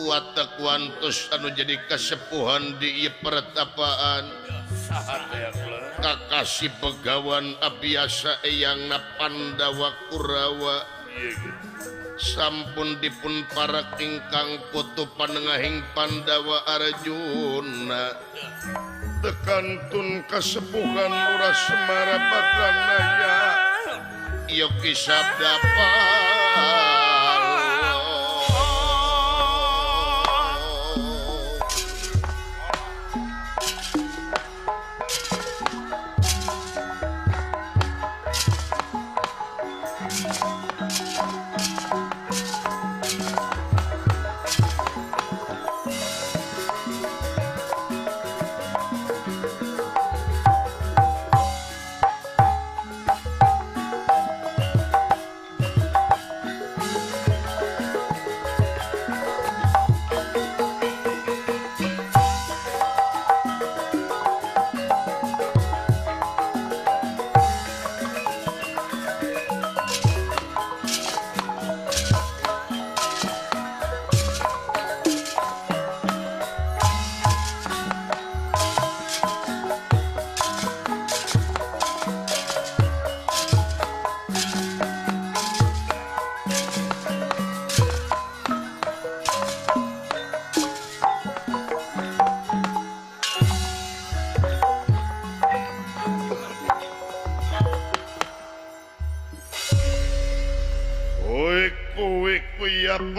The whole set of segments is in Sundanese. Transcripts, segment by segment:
watak wantos anu jadi kasepuhan di ieu pertapaan kakasih begawan abiasa eyangna Pandawa Kurawa sampun dipun para ingkang putu panengahing Pandawa Arjuna tekantun kasepuhan Lurah Semara Badranaya Yogi Sabda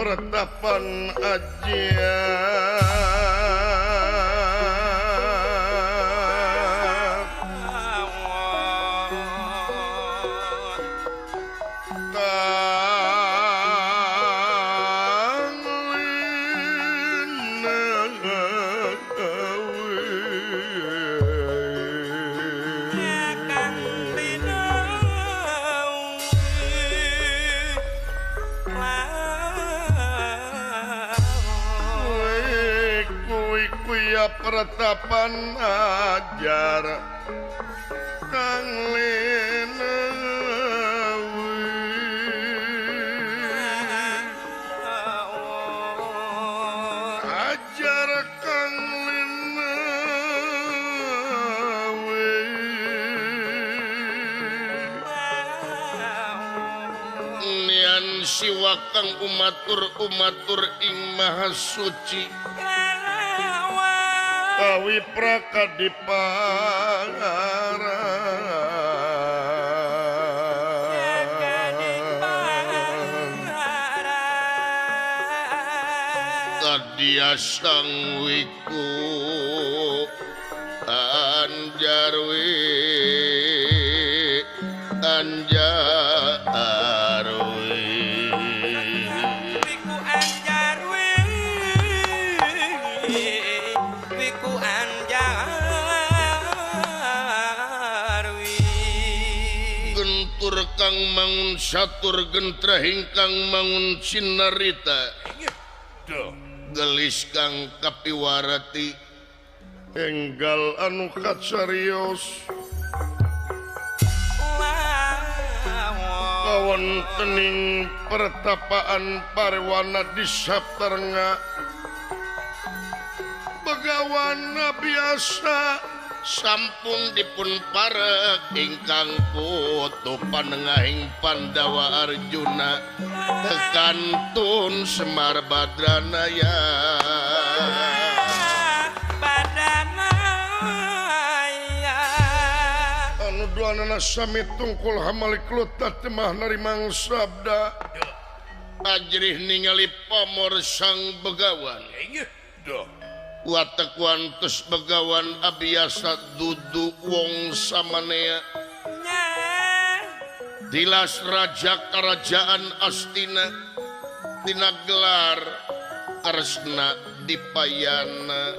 pertapan aja pertapan ajar Kang Lenawi ajar Kang Lenawi nian siwa kang umatur ing maha suci kawi prakadipangara kadia sang wiku anjarwi kang mangun satur gentrahing kang mangun sinarita gelis kang kapiwarati enggal anu kacarios kawontening pertapaan parewana di Saptarnga begawan biasa sampun dipun parek ingkang putu panengahing Pandawa Arjuna tekantun Semar Badranaya anu duanana sami tungkul hamalik lutat temah narimang sabda ajrih ningali pamor sang begawan watak wantos begawan abiasa dudu wong samanea dilas raja kerajaan Astina tina gelar Kresna Dipayana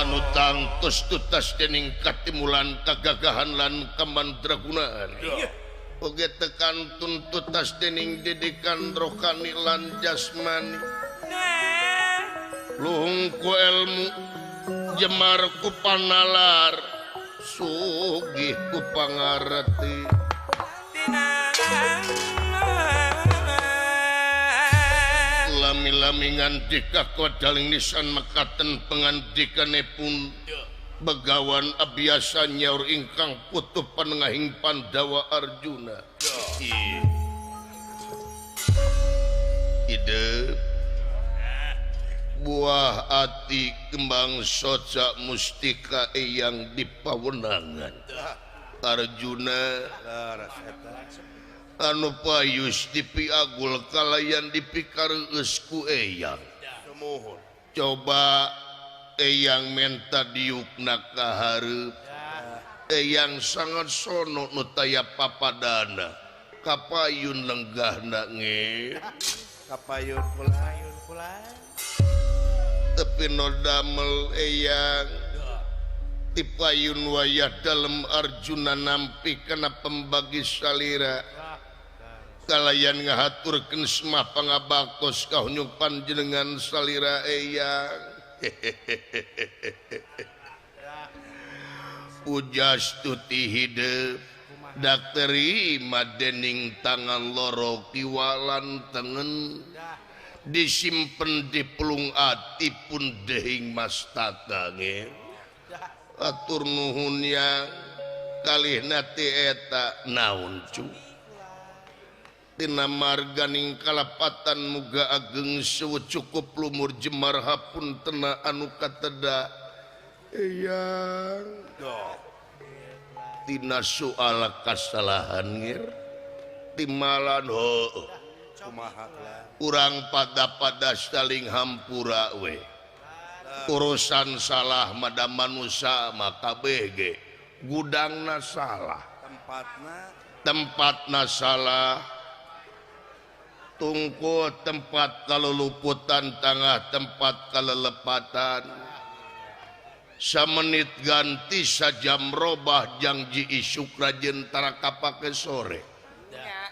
anu tangtos tutas dening katimulan kagagahan lan kamandragunaan oge tekan tuntutas dening didikan rohani lan jasmani luhung ku ilmu jemar ku panalar sugih ku pangarti sami-lamingan dikakodaling nisan mekaten pengandikanipun Begawan abiasa nyaur ingkang putuh panengahing Pandawa Arjuna. Ide buah ati kembang soca mustika yang dipawenangan Arjuna anu payus dipiagul kalayan dipikareus ku eyang. Coba eyang menta diukna kahareup eyang sangat sono nu taya papadana kapayun lenggahna nge kapayun pula tapi no damel eyang dipayun wayah dalam Arjuna nampi kana pembagi salira kalayan ngahaturkeun semah pangabaktos kahunyuk panjenengan salira eyang. Ujas tuti hidup dakteri madening tangan loro kiwalan tengen disimpen di pelung ati pun dehing mastaka nge atur nuhun yang kalih nati eta naon cu tina marganing kalapatan muga ageng sewu cukup lumur jemar hapun tena anu kateda eyang tina soal kasalahan ngir timalan ho urang pada saling hampura we urusan salah madam manusia maka bege gudangna salah tempatna salah tungku tempat kaluluputan tengah tempat kalelepatan samenit ganti sajam robah janji isuk rajen tara kapake sore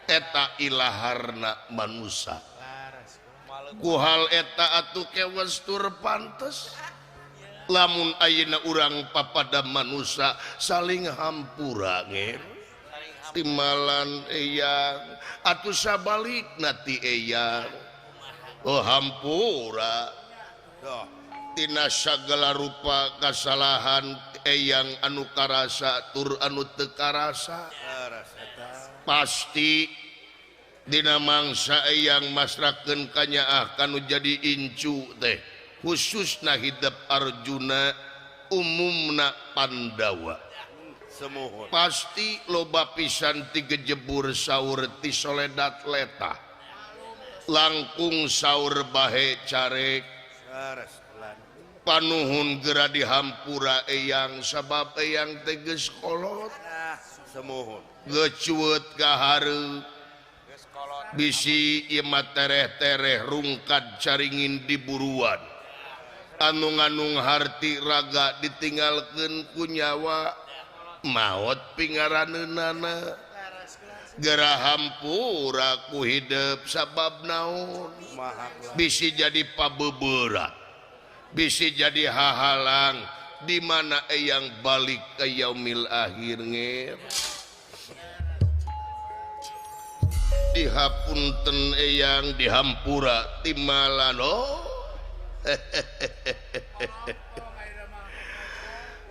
eta ilaharna manusia kuhal eta atu kewas tur pantes lamun ayeuna urang papada manusia saling hampura nge timalan eyang atuh sabalik nati eyang oh hampura tina sagala rupa kasalahan eyang anu karasa tur anu teu karasa pasti dina mangsa eyang masrakeun kanyaah kanu jadi incu teh khususna hidup Arjuna umumna Pandawa pasti loba pisan ti gejebur saur ti soledat leta langkung saur bahe carek panuhun gera dihampura eyang sabab eyang teges kolot gecuet kahareup bisi ieu mah tereh-tereh rungkad caringin diburuan anu-anung harti raga ditinggalkeun ku nyawa maut pingaraneunana gera hampura ku hidup sabab naon bisi jadi pabeuberat bisi jadi hahalang di mana eyang balik ke yaumil akhir ngir dihapunten eyang dihampura timalan oh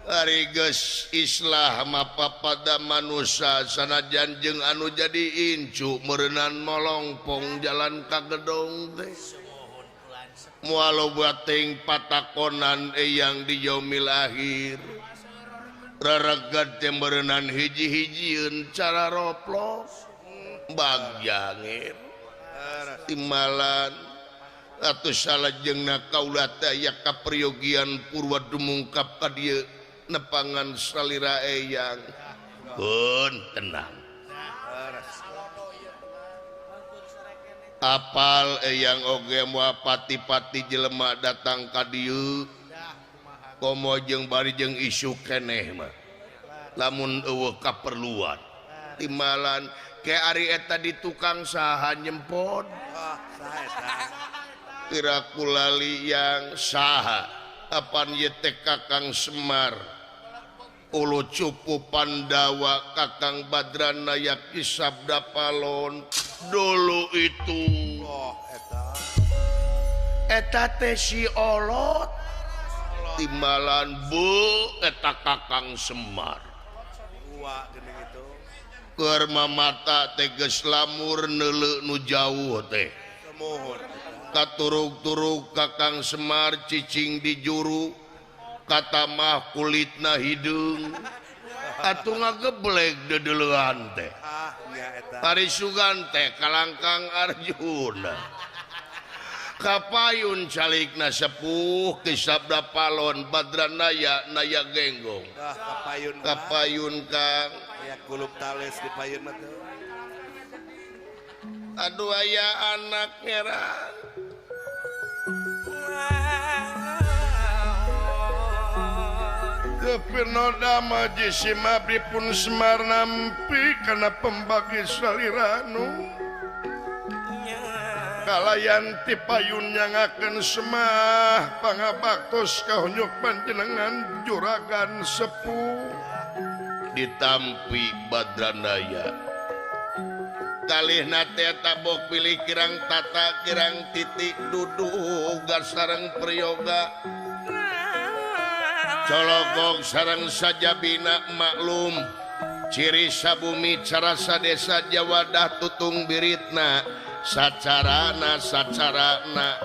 ari geus islah mapa pada manusia sanajan jeung anu jadi incu meureunnan molongpong jalan ka gedong teh moal bating patakonan eyang di yaumil akhir raragat teh meureunnan hiji-hijieun cara roplos bagyangir timalan atuh salajengna kaula teh aya kapriyogian purwa dumungkap ka dieu nepangan salira eyang pun tenang apal eyang oge moal pati-pati jelema datang ka dieu komo jeung bari jeung isu keneh mah lamun eueuh kaperluan timalan ke ari eta di tukang saha nyempod kira kulali yang saha apan ye teh Kakang Semar ulu cupu Pandawa Kakang Badrana Yaki Sabda Palon dulu itu eta teh si olot timbalan bu eta Kakang Semar Ua geuning itu. keur mamata teges lamur neuleu nu jauh teh Semohon. katurug-turug Kakang Semar cicing di juru kata mah kulitna hidung atuh ngageblek dedeleuan teh Ah nya eta. Tari Sugan teh kalangkang Arjuna kapayun calikna sepuh kisabda palon Badranaya naya genggong Ah kapayun. kapayun Kang Ya kulub tales di payun mah teu. aduh aya anak ngeran Kepinoda maji simabdi pun Semar nampi karena pembagi saliranu kalayan ti payun nyangakeun Semah pangabaktos kahonyok panjenengan juragan sepuh ditampi Badranaya kalihna teh tabok pilih kirang tata kirang titik duduk sareng priyoga cologog sareng sajabina maklum ciri sabumi carasa desa Jawadah tutung biritna sacarana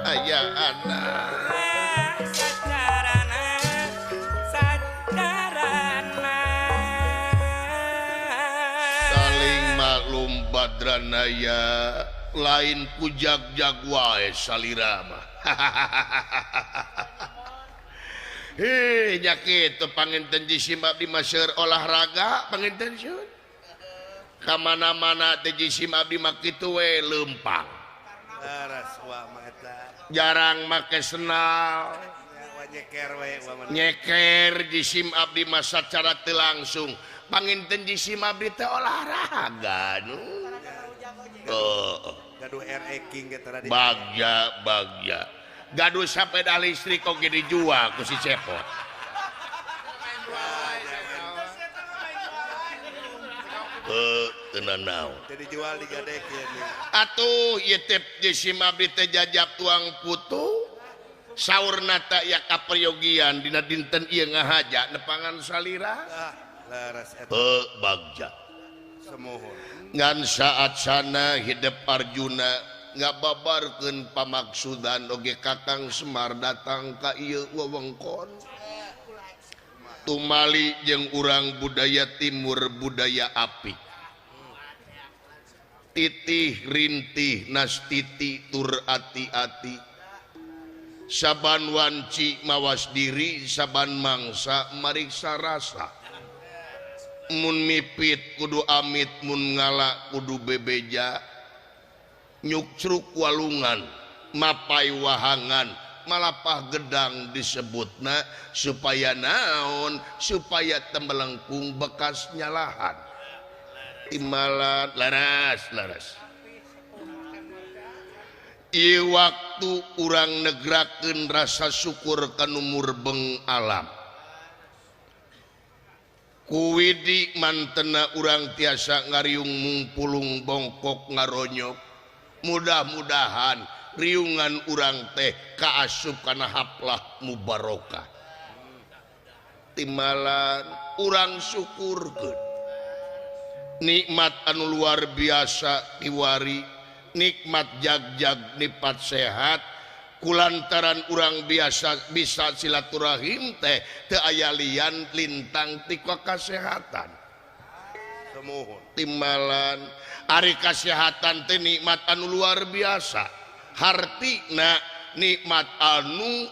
ayaana saling maklum Badranaya lain kujag-jag wae salirama nya kitu panginten jisim abdi masyeur olahraga panginten syun ka mana-mana teh jisim abdi mah kitu we leumpang Laras wa mah eta. jarang make senal Ya wa nyeker we wa mah. nyeker jisim abdi mah sacara teu langsung panginten jisim abdi teh olahraga nu Gaduh RE King ge tara di. bagja gaduh sepeda listrik kok dijual ku si Cepot tenan naon Teu dijual digadek ya nih. atuh ieu teh jisim abdi teh jajab tuang putu saurna teh ya kaperyogian dina dinten ieu ngahaja nepangan salira Ah laras eta. bagja Semohon. ngan saat sana hidup Arjuna ngababarkeun pamaksudan oge Kakang Semar datang ka ieu wewengkon tumali jeung urang budaya timur budaya apik titih rintih nastiti tur ati-ati saban wanci mawas diri saban mangsa mariksa rasa mun mipit kudu amit mun ngala kudu bebeja nyukcruk walungan mapai wahangan malapah gedang disebutna supaya naon supaya tembelengkung bekas nyalahan timalan laras ieu waktu urang negrakeun rasa syukur ka numur beng alam kuwidi mantena urang tiasa ngariung mungpulung bongkok ngaronyok mudah-mudahan riungan urang teh kaasup kana haplah mubarokah timalan urang syukurkeun nikmat anu luar biasa kiwari nikmat jag-jag nipat sehat kulantaran urang biasa bisa silaturahim teh teu aya lian lintang ti kasehatan Semohon. timalan ari kasehatan teh nikmat anu luar biasa hartina nikmat anu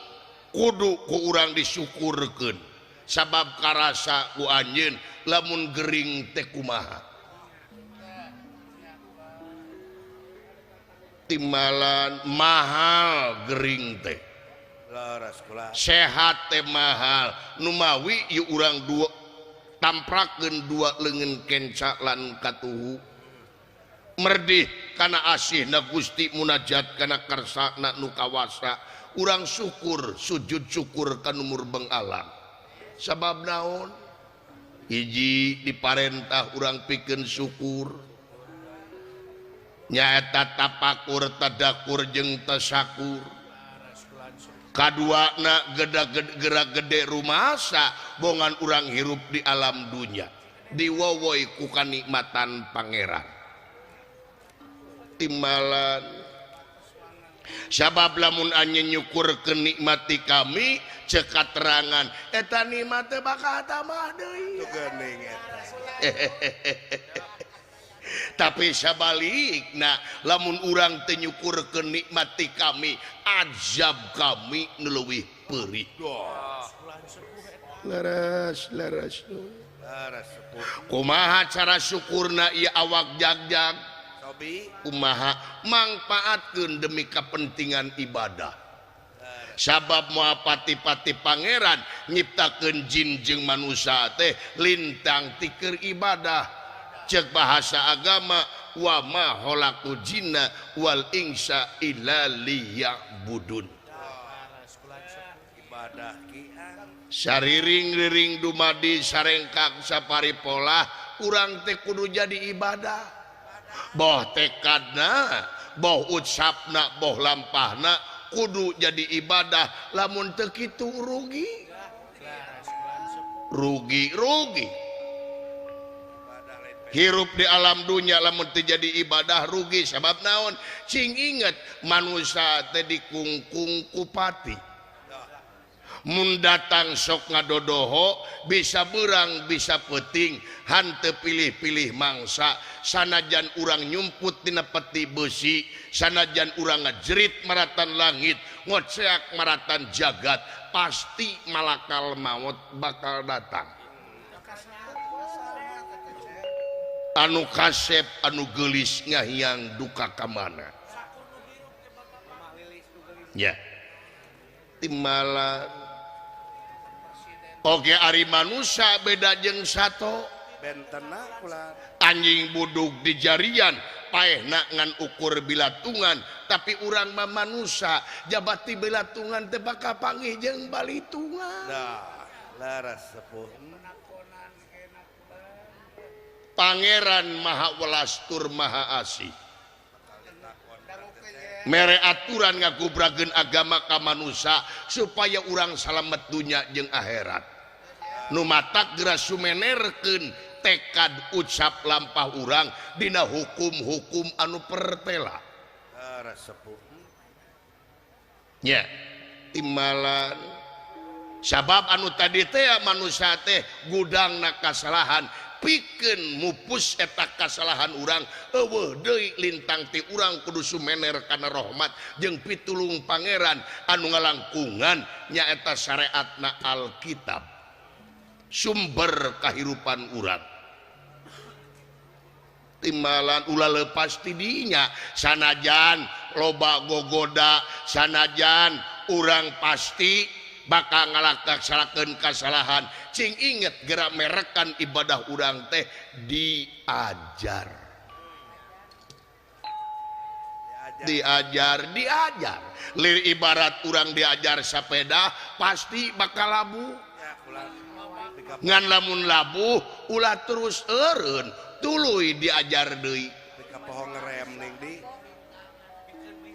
kudu ku urang disyukurkeun sabab karasa ku anjeun lamun gering teh kumaha timalan mahal gering teh Laras kula. sehat teh mahal numawi ieu urang dua tamprakeun dua leungeun kenca lan katuhu merdih kana asihna Gusti munajat kana karsana nu kawasa urang syukur sujud syukur ka numur beng alam sabab naon hiji diparentah urang pikeun syukur nyaeta tapakur tadakur jeung tasakur kaduana gerak gede rumasa bongan urang hirup di alam dunia diwowoi ku kanikmatan pangeran timbalan sabab lamun anye nyukur kenikmati kami cekat terangan eta nikmat teh bakal tambah deui tapi sabalikna lamun urang teu nyukur kenikmati kami azab kami neleuwih peurih laras kumaha cara syukurna ieu awak jagjag kumaha mangpaatkeun demi kepentingan ibadah sabab moal pati-pati pangeran nyiptakeun jin jeung manusia teh lintang ti keur ibadah cek bahasa agama wa ma khalaqu jinna wal insa illa liya'budun ibadah sariring-riring dumadi sarengkak saparipolah urang teh kudu jadi ibadah boh tekadna boh ucapna boh lampahna kudu jadi ibadah lamun teu kitu rugi hirup di alam dunia lamun teu jadi ibadah rugi sabab naon cing inget manusia teh dikungkung ku pati mun datang sok ngadodoho bisa berang bisa peting hanteu pilih-pilih mangsa sanajan urang nyumput dina peti besi sanajan urang ngajerit maratan langit ngoceak maratan jagat pasti malakal maut bakal datang anu kasep anu geulis ngahiang duka ka mana ya timbalan oge ari manusia beda jeung sato bentena kula anjing budug di jarian paehna ngan ukur bilatungan tapi urang mah manusia jabati bilatungan teh bakal panggih jeung balitungan laras sepuh pangeran maha welas tur maha asih mere aturan ngagubrageun agama ka manusia supaya urang salamet dunya jeung akhirat nu matak geura sumenerkeun tekad ucap lampah urang dina hukum-hukum anu pertela nya timbalan sabab anu tadi teh manusia teh gudangna kasalahan pikeun mupus eta kasalahan urang eueuh deui lintang ti urang kudu sumener kana rahmat jeung pitulung pangeran anu ngalangkungan nyaeta syariatna Alkitab sumber kahirupan urang timbalan ulah lepas ti dinya sanajan loba gogoda sanajan urang pasti bakal ngalaksanakeun kasalahan cing inget gerak merekan ibadah urang teh diajar lir ibarat urang diajar sepeda pasti bakal labuh ngan lamun labuh ulah terus eureun tuluy diajar deui pohon ngerem ning di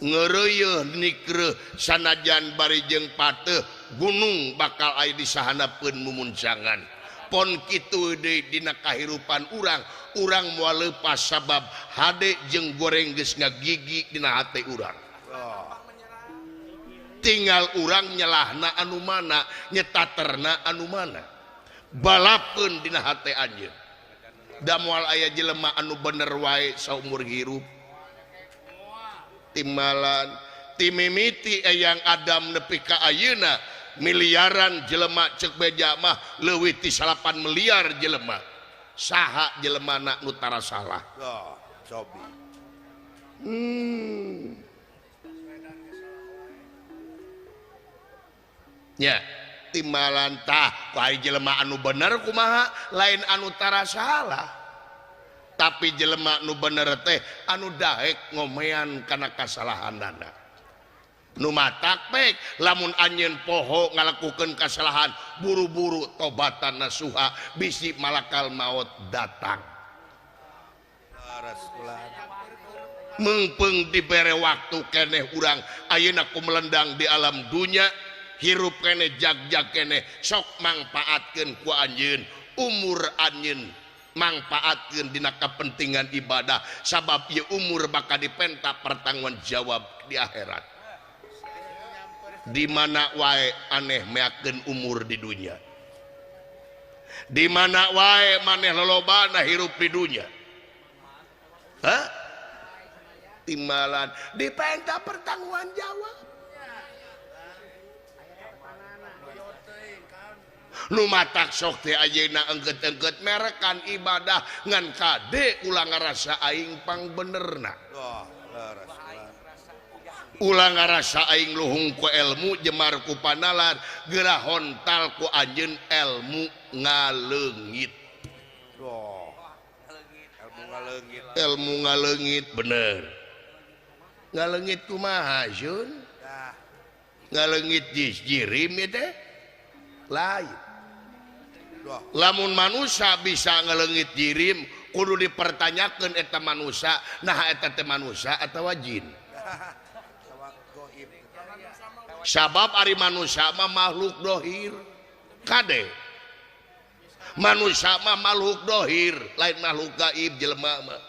ngeureuh nikreuh sanajan bari jeung pateuh gunung bakal aya di sahanapeun mumuncangan pon kitu deui dina kahirupan urang moal leupas sabab hade jeung goreng geus ngagigi dina hate urang tinggal urang nyelahna anu mana nyetaterna anu mana balapkeun dina hate anjeun da moal aya jelema anu bener wae saumur hirup timbalan timimiti eyang Adam nepi ka ayeuna miliaran jelema cek beja mah leuwih ti 8 miliar jelema saha jelemana nu tara salah cobi nya timbalan tah ku jelema anu bener kumaha lain anu tara salah tapi jelema nu bener teh anu daek ngomean kana kasalahanana nu matak baik lamun anjeun poho ngalakukeun kasalahan buru-buru tobatan nasuha bisi malakal maut datang mengpeung dibere waktu keneh urang ayeuna ku melendang di alam dunya hirup kene jag-jag kene sok mangpaatkeun ku anjeun umur anjeun mangpaatkeun dina kepentingan ibadah sabab ieu umur bakal dipenta pertanggung jawab di akhirat. Di mana wae aneh meakeun umur di dunia, di mana wae maneh lolobana hirup di dunia, timbalan dipenta pertanggungan jawab. Nu matak sok teh ayeuna engget-engget merekan ibadah ngan kade ulang ngarasa aing pang benerna. Ulang ngarasa aing luhung ku ilmu jemar ku panalar geura hontal ku anjeun ilmu ngaleungit. Ilmu ngaleungit bener. Ngaleungit kumaha Jun? Ngaleungit jirim ieu teh lain. Lamun manusia bisa ngaleungit jirim kudu dipertanyakeun eta manusia nah eta teh manusia atawa jin. Sabab ari manusia mah makhluk dohir kade manusia mah makhluk dohir lain makhluk gaib jelema mah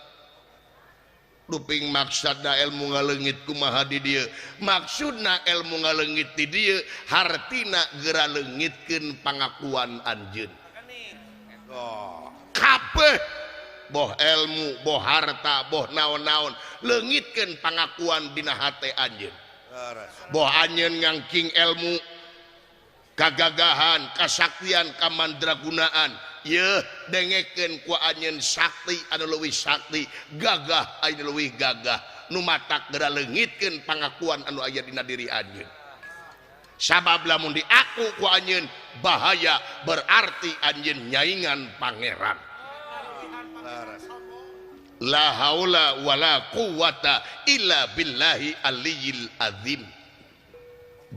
duping maksudna ilmu ngaleungit kumaha di dieu maksudna ilmu ngaleungit di dieu hartina geura leungitkeun pangakuan anjeun kabeh boh ilmu boh harta boh naon-naon leungitkeun pangakuan dina hate anjeun. Boh anjeun ngangking ilmu kagagahan kasaktian kamandragunaan yeuh dengekeun ku anjeun sakti anu leuwih sakti gagah anu leuwih gagah nu matak geura leungitkeun pangakuan anu aya dina diri anjeun sabab lamun diaku ku anjeun bahaya berarti anjeun nyaingan pangeran. La haula wala quwata illa billahi aliyil azim.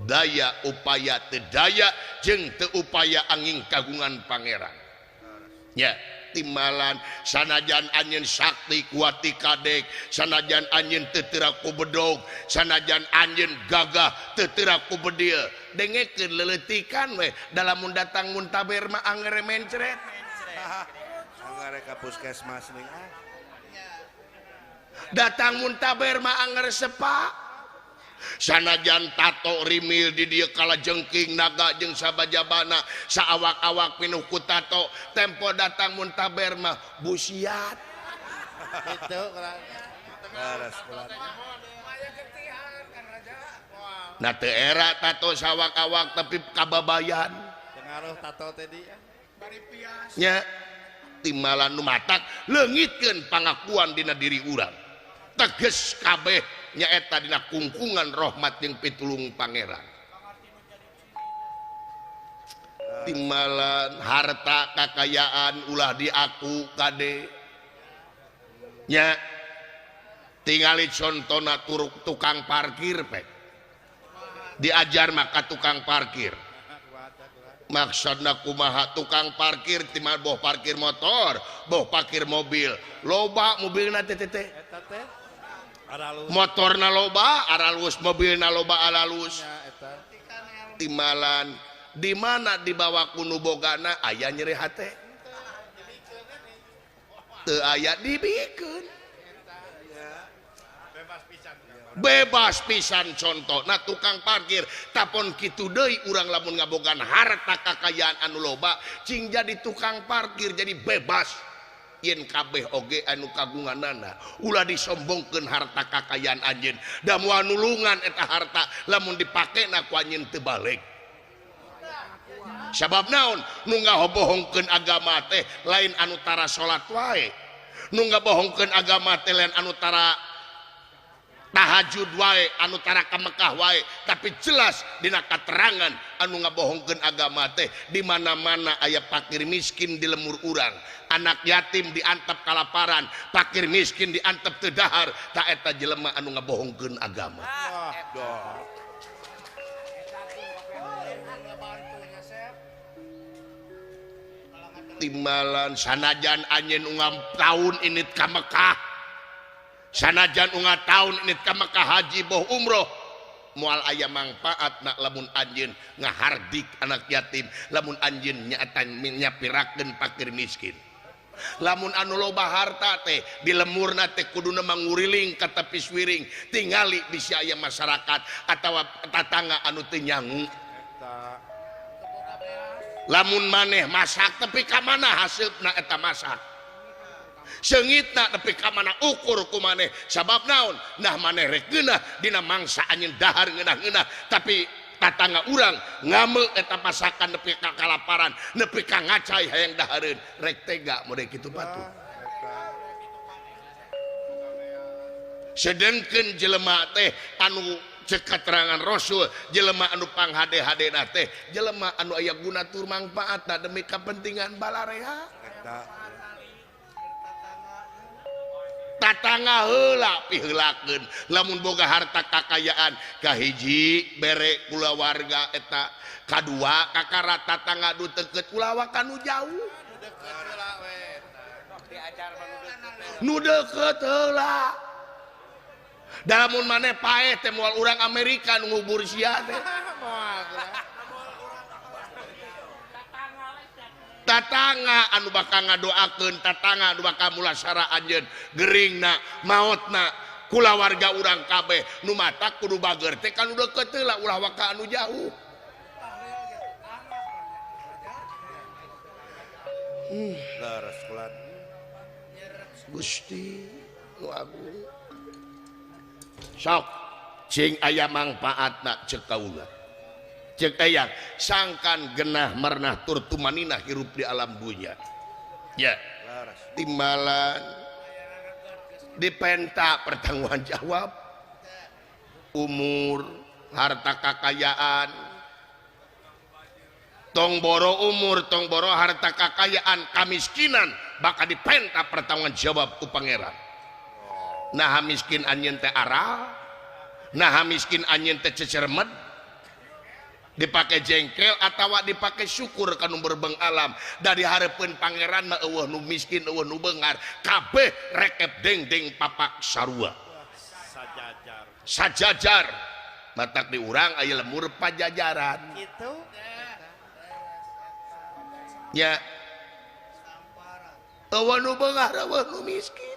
Daya upaya teu daya jeung teu upaya angin kagungan pangeran. Ya, timbalan sanajan anjeun sakti kuati kadek, sanajan anjeun teu teu ku bedog, sanajan anjeun gagah teu teu ku bedieu, dengekeun leuletikan we dalam mun datang muntaber mah angere mencret. Angere ka puskesmas ning datang muntaber mah anger sepa sanajan tato rimil di dieu kalajengking naga jeung sabajabana saawak-awak pinuh ku tato tempo datang muntaber mah busiat itu laras nah teu era tato sawak-awak tapi kababayan pengaruh tato tadi bari pias nya timbalan nu matak leungitkeun pangakuan dina diri urang teges kabeh nyaeta dina kungkungan rahmat jeung pitulung pangeran. Timbalan harta kakayaan ulah diaku kade nya tingali contona tukang parkir pek diajar maka tukang parkir maksudna kumaha tukang parkir timal boh parkir motor boh parkir mobil loba mobilna teh motorna loba aralus mobilna loba alalus timbalan di mana dibawa kunu bogana aya nyeri hate teu aya dibikeun bebas pisan contoh nah tukang parkir tapon kitu deui urang lamun ngabogan harta kakayaan anu loba cing jadi tukang parkir jadi bebas yen kabeh oge anu kagunganana ulah disombongkeun harta kakayaan anjeun da moal nulungan eta harta lamun dipakena ku anjeun teu balik sabab naon nu ngabohongkeun agama teh lain anu tara salat wae nu ngabohongkeun agama teh lain anu tara tahajud wae anu tara ka Mekah wae tapi jelas dina katerangan anu ngabohongkeun agama teh di mana-mana aya fakir miskin di lemur urang anak yatim diantep kalaparan fakir miskin diantep teu dahar ta eta jelema anu ngabohongkeun agama. Timbalan sanajan anjeun ungam taun init ka Mekah sanajan ungat tahun ini ka Mekah haji boh umroh mual aya manfaat nak lamun anjeun ngahardik anak yatim, lamun anjeun nyaatan nyapirakeun fakir miskin. Lamun anu loba harta teh di lemurna teh kuduna manguriling ka tepi wiring tingali bisi aya masyarakat atawa tatangga anu teu nyangu. Lamun maneh masak tapi ka mana hasilna eta masak, seungitna tapi ka mana ukur ku maneh sabab naon nah maneh rek geunah dina mangsa anjeun dahar ngeunah-ngeunah tapi tatangga urang ngameu eta masakan nepi ka kalaparan nepi ka ngacai hayang dahareun rek tega model kitu batu. Sedengkeun jelema teh anu cek keterangan Rasul jelema anu panghade-hadena teh jelema anu aya guna tur mangfaatna demi kepentingan balarea. Tatangga heula piheulakeun lamun boga harta kakayaan kahiji bere kulawarga eta, kadua kakara tatangga nu deukeut kulawa kanu jauh nu deukeut heula. Da lamun maneh paeh teh moal urang Amerika nu ngubur sia teh tatangga anu bakal ngadoakeun, tatangga anu bakal mulasara anjeun geuringna maotna kulawarga urang kabeh nu matak kudu bager teh kan udah deukeut heula ulah waka anu jauh. Leres kulan Gusti nu agung sok cing aya mangfaatna ceuk kaula cek aya sangkan genah mernah tur tumanina hirup di alam dunia ya timbalan dipenta pertanggungan jawab umur harta kakayaan tong boro umur tong boro harta kakayaan kamiskinan bakal dipenta pertanggungan jawab ku pangeran. Nah miskin anjeun teh aral, nah miskin anjeun teh cecermet dipake jengkel atawa dipake syukur kanu berbeng alam dari hareupeun pangeran mah eueuh nu miskin eueuh nu beungar kabeh rekep dengdeng papak sarua sajajar matak di urang aya lemur pajajaran gitu nya eueuh nu beungar eueuh nu miskin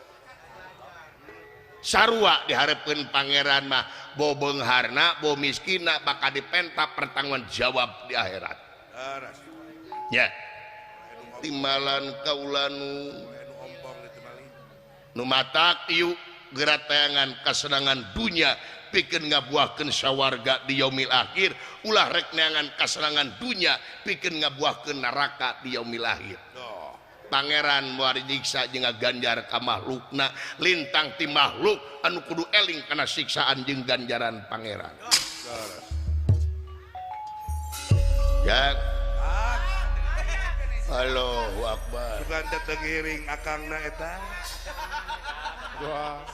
sarua diharapkeun pangeran mah bo beungharna bo miskinna bakal dipenta pertanggungan jawab di akhirat. Ya. Timbalan kaula nu matak ieu geura tayangan kasenangan dunya pikeun ngabuahkeun sawarga di yaumil akhir ulah rek neangan kasenangan dunya pikeun ngabuahkeun neraka di yaumil akhir. Pangeran muari nyiksa jeung ganjar ka makhlukna lintang ti makhluk anu kudu eling kana siksaan jeung ganjaran pangeran. Ya. Allahu Akbar. Sugan teh giring akangna eta. Wah.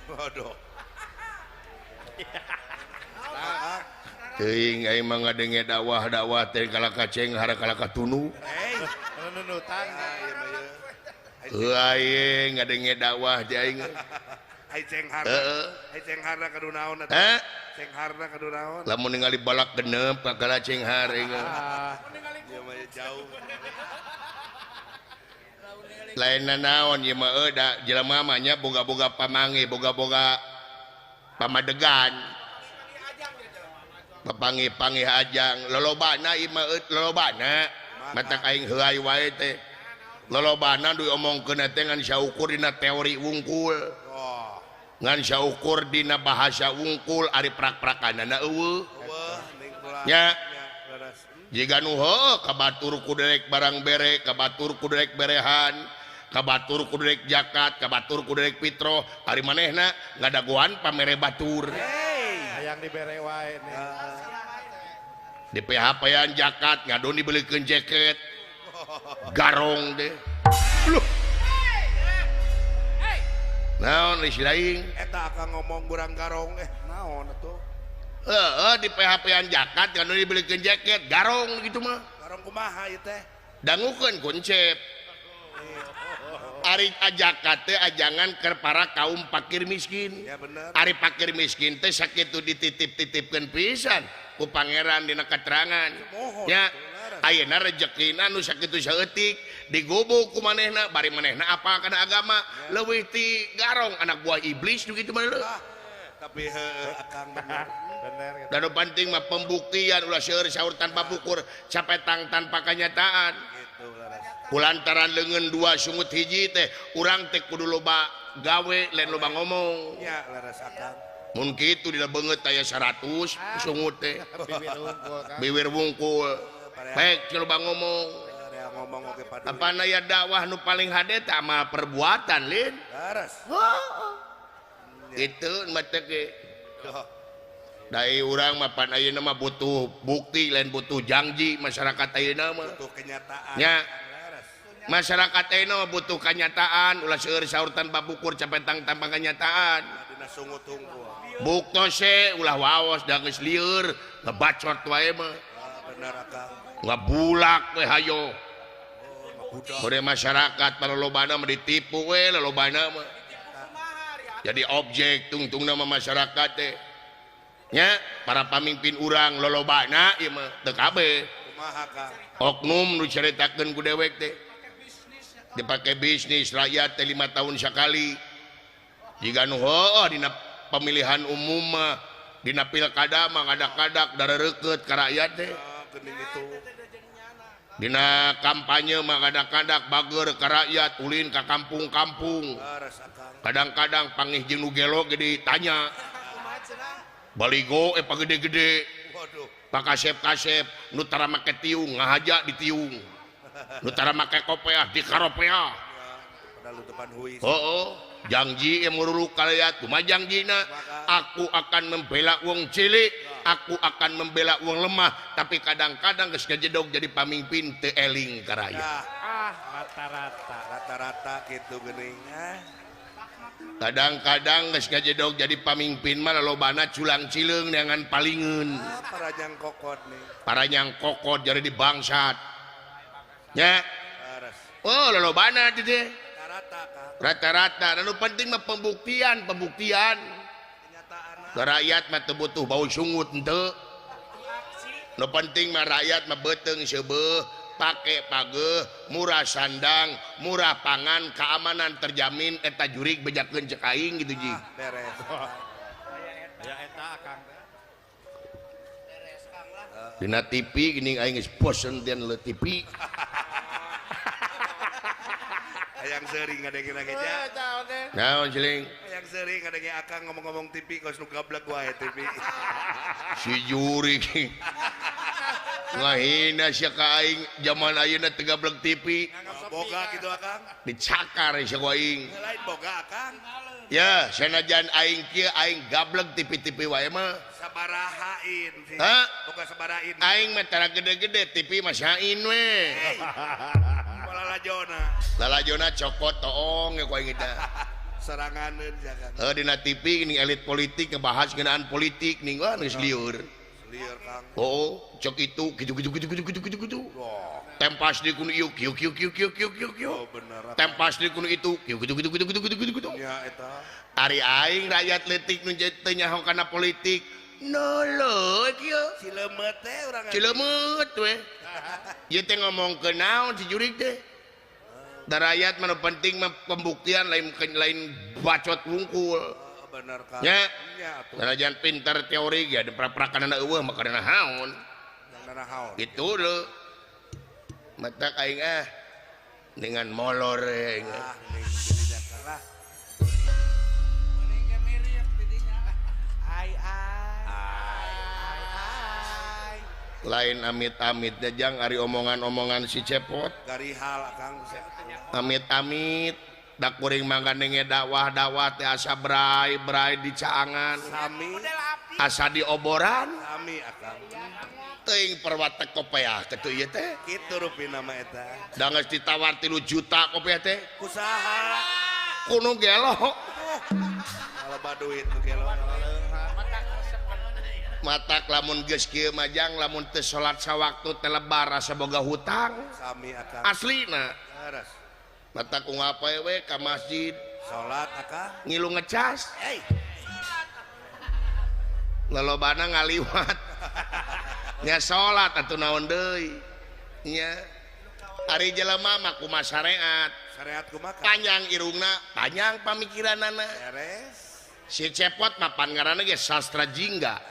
Waduh. Teuing ai mah ngadenge dakwah-dakwah teh kalaka cenghar kalaka tunu. Nunutan. Aing ngadenge dakwah teh aing. Ai cenghar. Ai cengharna kadu naon eta? Cengharna kadu naon? Lamun ningali balak genep kakala cenghar aing. Ieu mah jauh. Lainna naon ieu mah da jelema mah nya boga-boga pamangi, boga-boga pamadegan. Papangi-pangi ajang lolobana ieu mah lolobana. Matak aing heuai wae teh. Lolobana diomongkeun teh ngan saukur dina teori wungkul. Ngan saukur dina bahasa wungkul ari prak-prakanana eueuh. Nya. Jiga nu heuh kabatur kudu rek barang bere, kabatur kudu rek berehan, kabatur kudu rek zakat, kabatur kudu rek fitrah, ari manehna ngadagoan pamere batur. Hayang dibere wae nih. Di PHP-an zakat ngadon dibelikeun jaket. Garong deh. Loh. Naon geus laing? Eta akang ngomong kurang garong naon atuh? Di PHP-an zakat ngadon dibelikeun jaket, garong gitu mah. Garong kumaha ieu teh? Dangukeun konsep. Ari ajakan teh ajangan ke para kaum fakir miskin. Ya bener. Ari fakir miskin teh sakitu dititip-titipkeun pisan ku pangeran dina katerangan. Mohon, Ya, betul, ayeuna rezekina nu sakitu saeutik digubuk ku manehna bari manehna apa kana agama leuwih ti garong anak buah iblis nu kitu mah. Tapi akang bener. Bener. Dan penting mah pembuktian ulah seueur saur tanpa bukur capetang tanpa kenyataan. Gitu laras. Kulantaran leungeun dua sungut hiji teh urang teh kudu loba gawe lain loba ngomong. Ya laras akang. Mun kitu dina beungeut aya 100 sungut teh. Bibir wungkul. Baik loba ngomong. Rea ngomong oge padu. Apana ya dakwah nu paling hade teh amal perbuatan lin. Laras. Itu mah teh ge. Doh. Dai urang mah pan ayeuna mah butuh bukti lain butuh janji masyarakat ayeuna mah. Butuh kenyataan. Ya. Laras. Masyarakat ayeuna butuh kenyataan ulah seueur saur tanpa bukur capetang tanpa kenyataan. Dina sungut unggul. Buktose ulah waos da geus lieur ngebacot wae mah Bener akang. ngabulak we hayo Budak. ode masyarakat palolobana mah ditipu we lolobana mah jadi objek tungtungna mah masyarakat teh nya para pamimpin urang lolobana ieu mah teu kabeh Kumaha kang. oknum nu caritakeun ku dewek teh dipake bisnis rakyat teh 5 tahun sakali jika nu heueuh dina pemilihan umum mah dina pilkada mah ngadak-ngadak dareureut ka rakyat teh Geuning itu. dina kampanye mah ngadak-ngadak bager ka rakyat ulin ka kampung-kampung Laras akang. kadang-kadang panggih jeung nu gelo ge ditanya baligo pagede-gede Waduh. pakasep-kasep nu tara make tiung ngahaja di tiung nu tara make kopeah di karopeah. Padahal depan huis. Oh, janji yang meruluk kalayat kumaha janjina aku akan membela wong cilik aku akan membela wong lemah tapi kadang-kadang geus ngajedog jadi pamimpin teu eling ka rakyat. Nah, rata-rata gitu geuning. Kadang-kadang geus ngajedog jadi pamimpin mah lolobana culang cileung neangan palingeun Para jang kokot nih. para nyangkokot jadi dibangsat nya. Laras. Oh lolobana teh Rata-rata kang. rata-rata dan nu penting mah pembuktian Kenyataan. ke rakyat mah teu butuh bau sungut henteu. Nu penting mah rakyat mah beuteng seubeuh pake pageuh murah sandang murah pangan keamanan terjamin eta jurig bejakeun cek aing gitu ji. Beres. Ya eta akang. Dina TV gini aing geus bosen tian le TV. Hayang seuring ngadengin lagi nya. Naon ciling Hayang seuring ngadengin akang ngomong-ngomong TV kos nu gablek wae TV. si jurig ngahina sia ka aing zaman ayeuna teu gablek TV Boga gitu akang. dicakar sia ku aing. Lain boga akang. Ya sanajan aing kieu aing gablek TV-TV wae mah. Sabarahain sih. Hah? Boga sabarain. Aing mah tara gede-gede TV mah sain we. Malah lajona. Lalajona cokot toong ya ku aing eta. Seranganeun jangan. Dina TV ini elit politik ngebahas ngeunaan politik nih wah geus lieur. Liar kang. Oh, cok itu gitu. Wah. Tempas di kuno ieu kieu. Oh bener. Tempas di kuno itu kieu gitu. Ya eta. Ari aing rakyat leutik nu teu nyaho kana politik. Noloh kieu. Cilemet teh urang. Cilemet we. Ieu teh ngomongkeun naon si jurig teh. Da rakyat mah nu penting mah pembuktian lain bacot wungkul. Bener kang. Nya. Ya atuh. Sanajan pinter teori ge ada pra-prakanana eueuh mah kadana haon. Yang haun. Gitu leuh. Mata aing dengan molor aing. Ah, ini jadi lah. Lain amit-amit jang ari omongan-omongan si cepot. Dari hal kang. Amit-amit dak kuring mangganenge dakwah-dakwah teh asa brai-brai di caangan, Sami. asa di oboran. Sami akang. Teuing perwatek kopeah kitu ieu teh. Kitu rupina mah eta. Da geus ditawar 3 juta kopeah teh. Usaha. Kuno gelo. Kalau baduit tuh gelo. Matak lamun geus kieu mah jang lamun teu salat sawaktu teh lebar asa boga hutang. Sami akang. Aslina. Laras. mata ku ngapain we ka masjid salat akang ngilu ngecas hey lolobana ngaliwat nya salat atuh naon deui nya ari jelema mah kumaha syariat syariat kumaha panjang irungna panjang pamikiranana beres si cepot mah pan ngaranna ge sastra jingga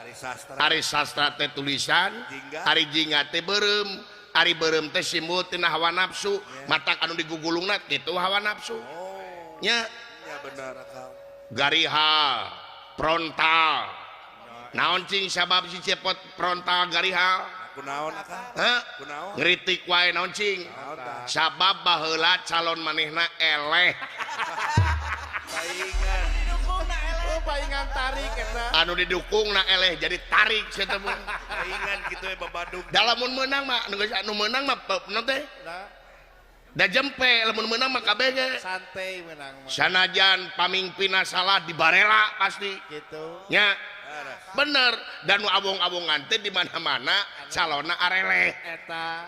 ari sastra teh tulisan ari jingga teh beureum ari beureum teh simbol tina hawa nafsu matak anu digugulungna kitu hawa nafsu nya ya benar akang garihal frontal naon cing sabab si cepot frontal garihal kunaon akang hah kunaon ngeritik wae naon cing sabab baheula calon manehna eleh paingan paingan tarik eta anu didukungna eleh jadi tarik sia teh paingan kitu we babadug da lamun meunang mah anu meunang mah naon teh da jempe lamun meunang mah kabeh ge santai menang mah sanajan pamimpinna salah dibarela pasti gitu nya bener dan nu abong-abongan teh di mana-mana calonna areleh eta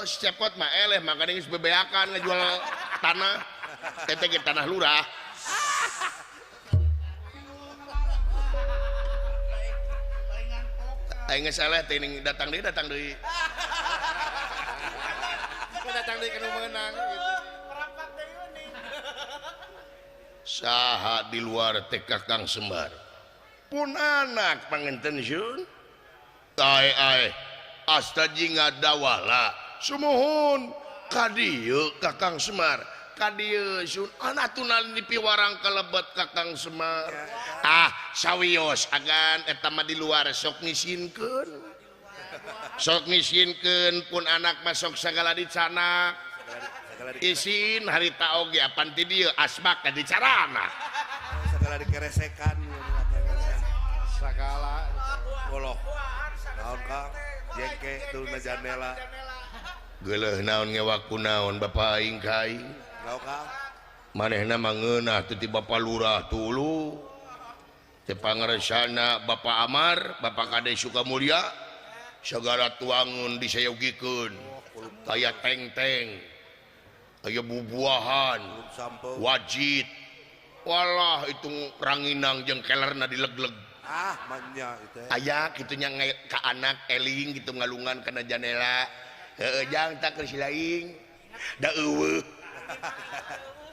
si cepot mah eleh makanya geus bebeakan ngajual tanah teh ge tanah lurah aing geus eleh teh datang deui datang deui kana meunang gitu saha di luar teh Kakang Sembar pun anak panginten syun ai asta jingga dawala sumuhun ka dieu Kakang Semar ka dieu syun anatuna dipiwarang kalebet Kakang Semar sawios agan eta mah di luar sok ngisinkeun pun anak masuk segala dicanak isin harita oge apan ti dieu asbak ka dicarana segala dikeresekan segala poloh naon kang jengke tuna jandela geuleuh naon ngewaku naon Bapak aing ka aing naon kang manehna mah ngeunah teu ti Bapak Lurah tulu teh pangaresana Bapak Amar Bapak Kade Sukamulya sagala tuangun disayogikeun aya teng-teng aya bubuahan wajit walah itu ranginang jeung kelerna dilegleg manya itu aya kitunya ka anak eling gitu ngalungan kana jandela heueuh jang tak keur silaing da eueuh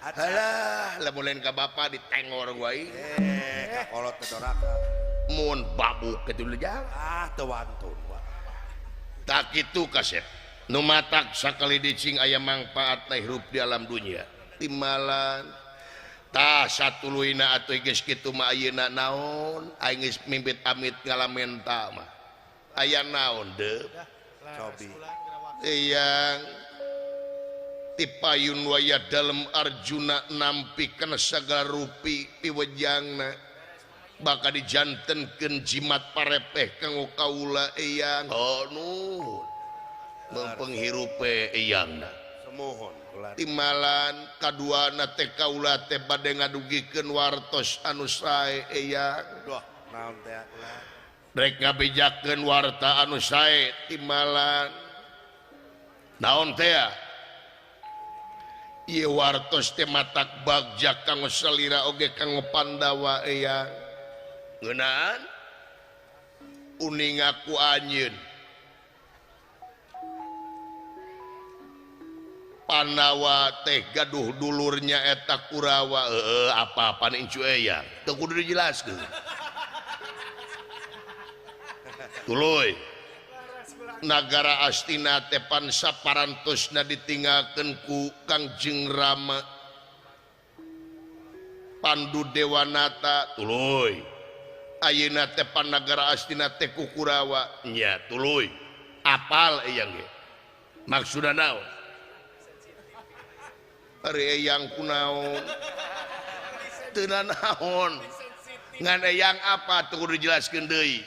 halah lamun lain ka bapa ditengor wae ka kolot teh doraka mun babuk kitu jang teu wantun tak kitu kasep nu matak sakali dicing aya mangpaat na hirup di alam dunia timbalan tah satuluina atuh geus kitu mah ayeuna naon aing geus mimpit amit ngalamenta mah aya naon deuh cobi eyang tipayun waya dalem Arjuna nampi kana sagala rupi piwejangna bakal dijantenkeun jimat parepeh kanggo kaula eyang nuhun mempenghirupe eyangna semohon timbalan kaduana teh kaula teh bade ngadugikeun wartos anu sae eyang duh naon teh rek ngabejakeun warta anu sae timbalan naon teh ieu wartos teh matak bagja kanggo salira oge kanggo Pandawa eyang ngeunaan uning aku anjeun Pandawa teh gaduh dulurnya eta Kurawa apa-apa incu eyang teu kudu dijelaskeun tuluy nagara Astina teh pan saparantosna ditinggalkeun ku Kangjeng Rama Pandu Dewanata tuluy ayeuna teh pan nagara Astina teh ku Kurawa nya tuluy apal eyang ge maksudna naon ari eyang kunaon teu naon ngan eyang apa teu kudu dijelaskeun deui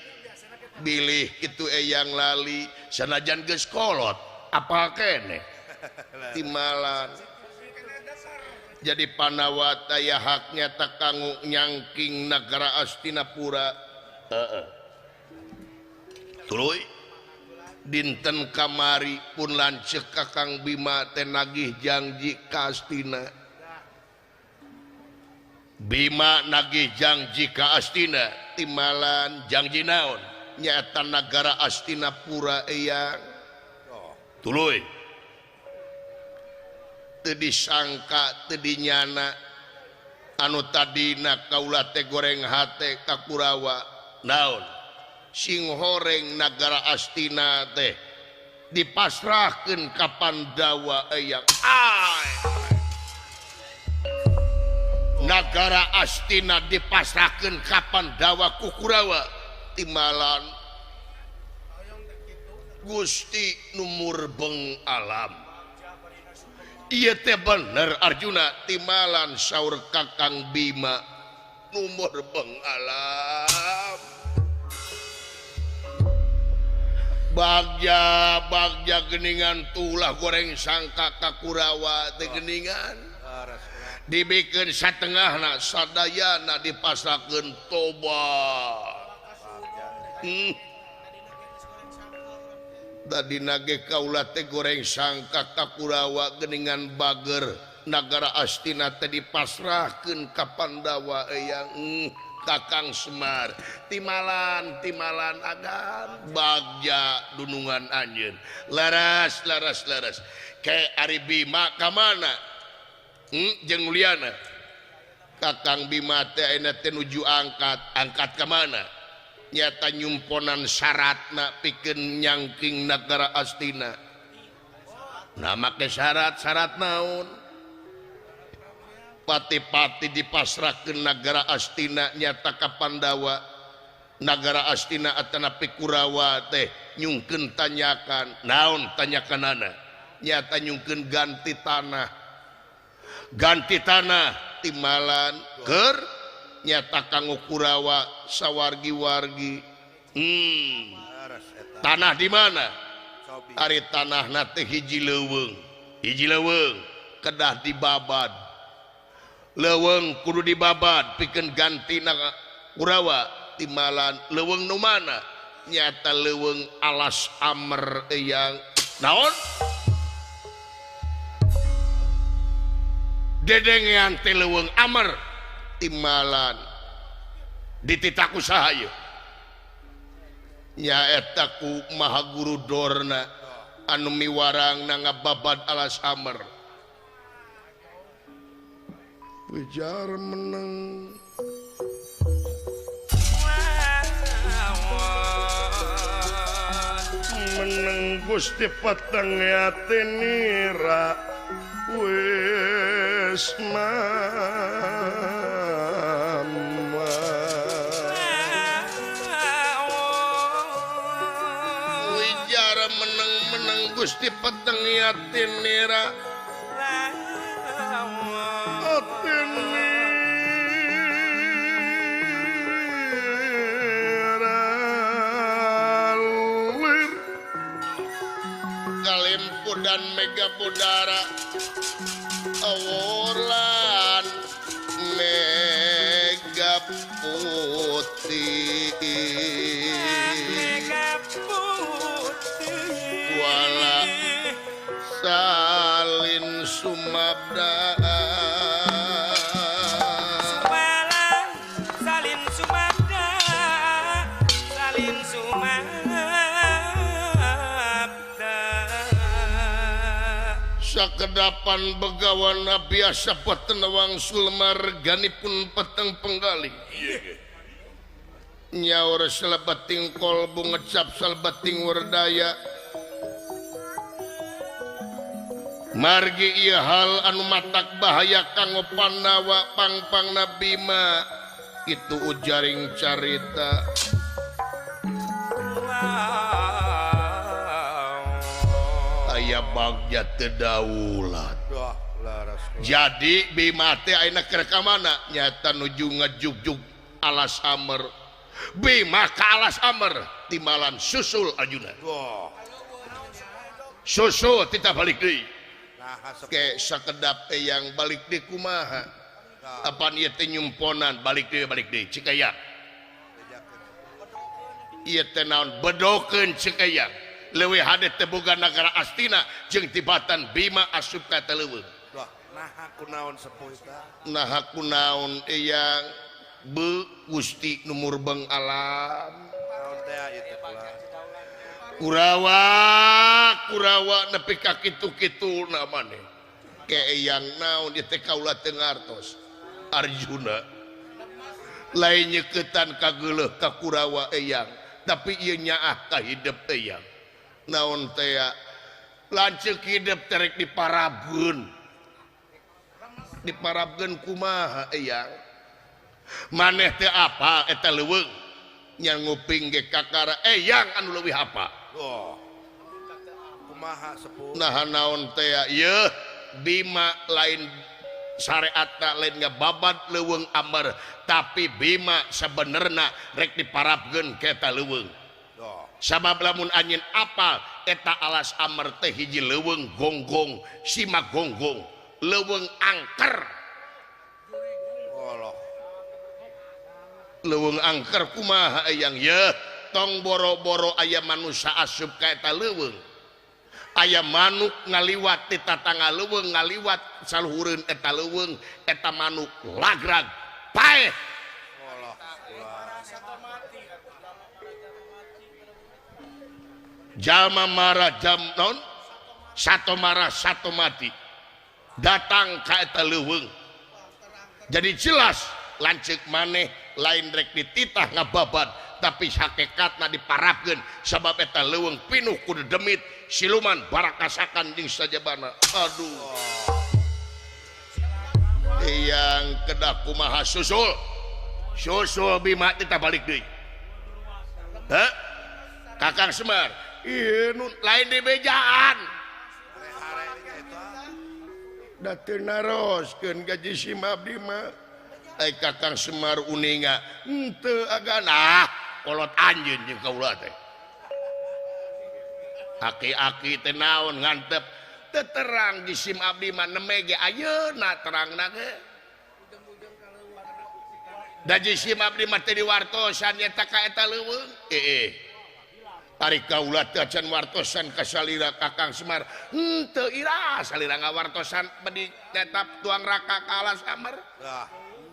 bilih kitu eyang lali sanajan geus kolot apal keneh timbalan jadi Pandawa aya haknya tak kanggo nyangking nagara Astinapura tuluy dinten kamari pun lancek Kakang Bima teh nagih janji ka Astina. Bima nagih janji ka Astina timalan janji naon nyaeta nagara Astinapura eyang tuluy teu disangka teu dinyana anu tadina kaula teh goreng hate ka Kurawa naon sing horeng nagara Astina teh dipasrahkeun ka Pandawa eyang nagara Astina dipasrahkeun ka Pandawa ku Kurawa timalan Gusti numur beng alam ieu teh bener Arjuna timalan saur Kakang Bima numur beng alam bagja geningan tulah goreng sangka ka Kurawa teh geningan dibikeun satengahna sadayana dipasrahkeun tobat tadi nage kaula teh goreng sangka ka Kurawa geningan bager nagara Astina teh dipasrahkeun ka Pandawa eyang Kakang Semar timalan agan bagja dunungan anjeun laras kayak Ari Bima ka mana jeung Mulyana Kakang Bima teh ayeuna teh nuju angkat ka mana nyata nyumponan syaratna pikeun nyangking nagara Astina nah make syarat naon pati-pati dipasrahkeun nagara Astina nyata ka Pandawa nagara Astina atanapi Kurawa teh nyungkeun tanyakan naon tanyakanana nyata nyungkeun ganti tanah timalan keur nyata kanggo Kurawa sawargi-wargi tanah di mana ari tanahna teh hiji leuweung kedah dibabad leuweung kudu dibabad pikeun gantina Kurawa timalan leuweung nu mana nyata leuweung alas amer eyang naon dedengean teh leuweung amer timalan dititaku sahayu nyaeta ku Maha Guru Dorna anu miwarang ngababad alas amer Wijar menang Gusti peteng yati nira wis mama Wijar menang Gusti peteng yati nira dan mega budara awolan mega putih wala salin sumabda sakedapan begawan biasa petenawang sulmargani pun peteng penggali nyaur selebating kolbu ngecap selebating wardaya margi ieu hal anu matak bahaya kanggo Pandawa pangpangna Bima itu ujaring carita aya bagja teu daulat jadi Bima teh ayeuna keur ka mana nyata nuju ngajugjug alas amer Bima ka alas amer timalan susul Arjuna susul tita balik deui ke sakedap yang balik deui kumaha apaan ieu teh nyumponan balik deui cik aya ieu teh naon bedokeun cik aya leuwih hade teu boga nagara Astina jeung tibatan Bima asup ka Taleuweung. Wah, nah kunaon sepuh eta? Nah kunaon eyang be Gusti nu murbeng alam. Naon teh ieu teh pula? Kurawa nepi ka kitu-kituna maneh. Ke eyang naon ieu teh kaula teu ngartos. Arjuna lain nyeuketan ka geuleuh ka Kurawa eyang, tapi ieu nyaah ka hidup eyang. Naon teh lanceuk hidup terek diparabkeun. Diparabkeun kumaha eyang? Maneh teh apa eta leuweung nya nguping ge kakara eyang anu leuwih apa? Oh. Kumaha sepuh? Nah naon teh ieu Bima lain syariatna lain ngababad leuweung ambar, tapi Bima sabenerna rek diparabkeun ka eta leuweung. Oh. Sabab lamun anjeun apal eta alas amar teh hiji leuweung gonggong, sima gonggong, leuweung angker. Allah. Leuweung angker kumaha eyang ye tong boro-boro aya manusia asup ka eta leuweung. Aya manuk ngaliwat ti tatangga leuweung ngaliwat saluhureun eta leuweung eta manuk lagrag paeh. Allah. Jalma marah jam non sato marah sato mati datang ka eta leuweung. Jadi jelas lanceuk maneh lain rek dititah ngababad tapi hakikatna diparabkeun sabab eta leuweung pinuh ku demit siluman barakasakan jeung sajabana. Aduh. Eyang kedah kumaha susul Bima kita balik deui. Heh? Kakang Semar, ieu lain di bejaan. Da teu naroskeun gaji si abdi mah. Kakang Semar uninga henteu agana kolot anjeun jeung kaula teh. Aki-aki teh naon ngantep teu terang di sim abdi mah neme ge ayeuna terangna ge. Da di sim abdi mah teh diwartosan eta ka eta leuweung. Ari kaula teh acan wartosan ka salira Kakang Semar. Henteu ira salira ngawartosan bedi tetap tuang raka ka alas amar. Dah.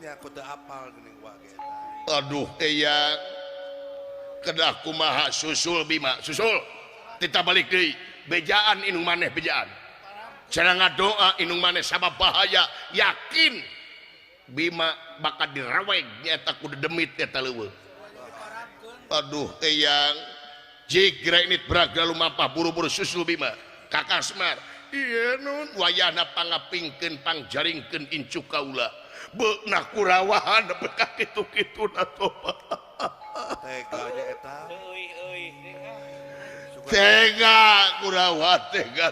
Aku teu apal geuning wae eta. Aduh eyang kedah kumaha susul Bima susul kita balik deui bejaan inung maneh bejaan cara ngadoa inung maneh sabab bahaya yakin Bima bakal diraweg nyata kudu demit eta leuweung. Aduh eyang jigra ini braga lumampah buru-buru susul Bima Kakang Semar ieu nun wayahna pangapingkeun pangjaringkeun incu kaula. Beuna Kurawa nepi ka kitu-kituna toba. Teganya eta. Tega Kurawa tega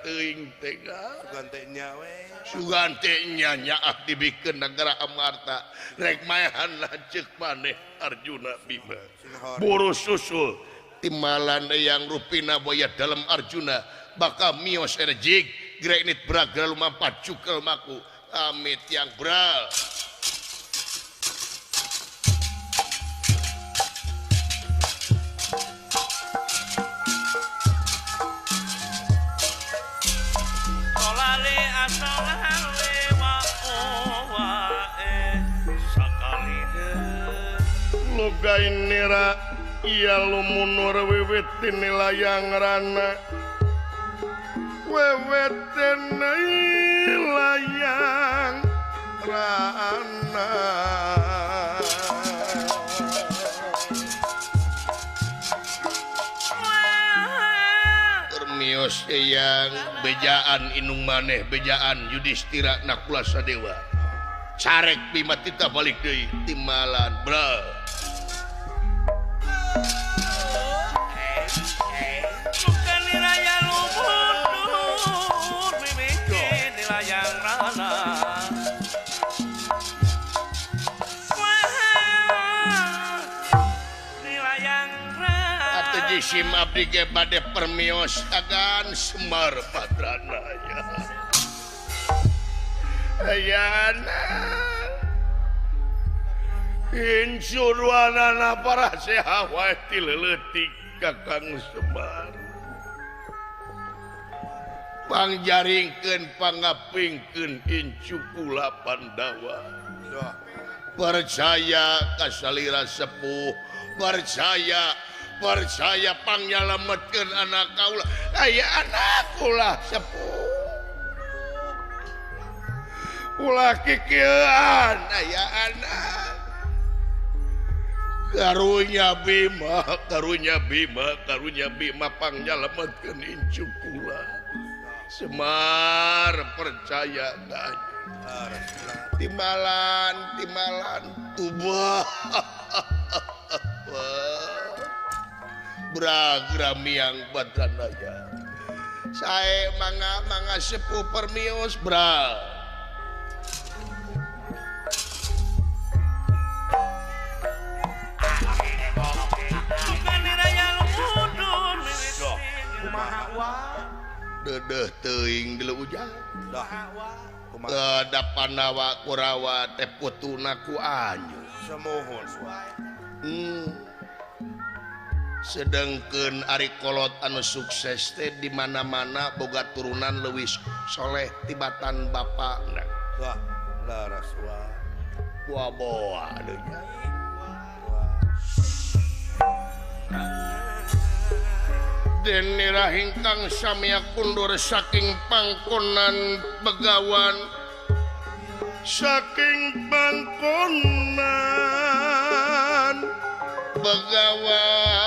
teuing tega. Sugantenya we. Sugantenya nyaah dibikeun nagara Amarta. Rek maehan lanceuk maneh Arjuna Bima. Buru susul timalan yang rupina boya dalam Arjuna bakal mios erjig grenit braga lumampah cukel maku. Amit yang bral. Olale asalale wa sakali deui. Lugain nira iya lumunur wiwit nilayang rana. Weweten layang rana Termios eyang bejaan inung maneh bejaan Yudhistira Nakula Sadewa carek Bima tita balik deui timalan bro. Bukan niraya lumunur mimike nilayang rana. Nilayang rana. Atuh jisim abdi ge bade permios agan Semar Padranaya. Ayana insurwanana para sehawa ti leutik Kakang Semar. pangjaringkeun pangapingkeun incu kula Pandawa percaya kasalira sepuh percaya pangyalametkeun anak kaula aya anak kula sepuh ulah kikieuan aya anak karunya Bima pangyalametkeun incu kula Semar percaya timbalan tubah Bragram yang badranaya saya mangga sepuh permios bra bukan niraya lumudun dedeh teuing di hujan Panawa Kurawa teh putuna ku anyu semohon sedengkeun ari kolot anu sukses teh di mana-mana boga turunan leuwih soleh tibatan bapakna laras wa boa deui Deni rahingkang samia kundur saking pangkonan begawan begawan